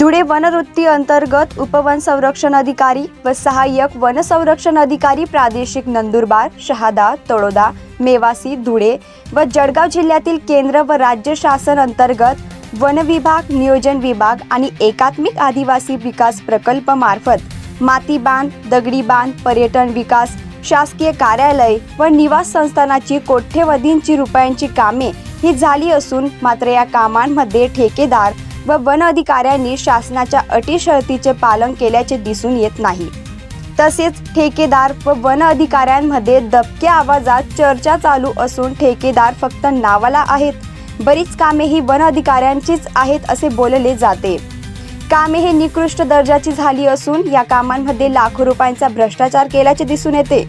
धुळे वनवृत्ती अंतर्गत उपवन संरक्षण अधिकारी व सहाय्यक वन संरक्षण अधिकारी प्रादेशिक नंदुरबार, शहादा, तळोदा, मेवासी, धुळे व जळगाव जिल्ह्यातील केंद्र व राज्य शासन अंतर्गत वन विभाग, नियोजन विभाग आणि एकात्मिक आदिवासी विकास प्रकल्प मार्फत माती बांध, दगडी बांध, पर्यटन विकास, शासकीय कार्यालय व निवास संस्थानाची कोट्यवधींची रुपयांची कामे ही झाली असून मात्र या कामांमध्ये ठेकेदार व वन अधिकाऱ्यांनी शासनाच्या अटी शर्तीचे पालन केल्याचे दिसून येत नाही। तसेच ठेकेदार व वन अधिकाऱ्यांमध्ये दबक्या आवाजात चर्चा चालू असून ठेकेदार फक्त नावाला आहेत, बरीच कामे ही वन अधिकाऱ्यांचीच आहेत असे बोलले जाते। कामे ही निकृष्ट दर्जाची झाली असून या कामांमध्ये लाखो रुपयांचा भ्रष्टाचार केल्याचे दिसून येते।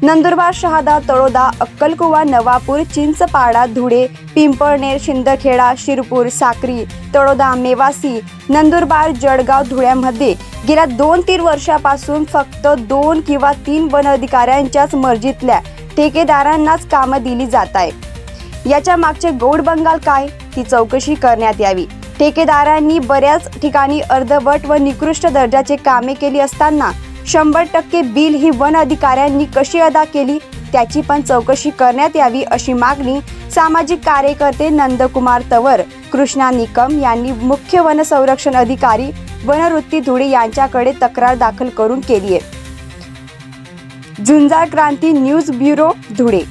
नंदुरबार, शहादा, तळोदा, अक्कलकुवा, नवापूर, चिंचपाडा, धुळे, पिंपळनेर, शिंदखेडा, शिरपूर, साक्री, तळोदा, मेवासी, नंदुरबार, जळगाव, धुळ्यामध्ये गेल्या 2-3 वर्षापासून फक्त 2 किंवा 3 वन अधिकाऱ्यांच्याच मर्जीतल्या ठेकेदारांनाच कामं दिली जात आहे। याच्या मागचे गौड बंगाल काय, ती चौकशी करण्यात यावी। ठेकेदारांनी बऱ्याच ठिकाणी अर्धवट व निकृष्ट दर्जाचे कामे केली असताना 100% बिल ही वन अधिकाऱ्यांनी कशी अदा केली त्याची पण चौकशी करण्यात यावी अशी मागणी सामाजिक कार्यकर्ते नंदकुमार तवर, कृष्णा निकम यांनी मुख्य वन संरक्षण अधिकारी वनवृत्ती धुळे यांच्याकडे तक्रार दाखल करून केली आहे। झुंजार क्रांती न्यूज ब्युरो, धुळे।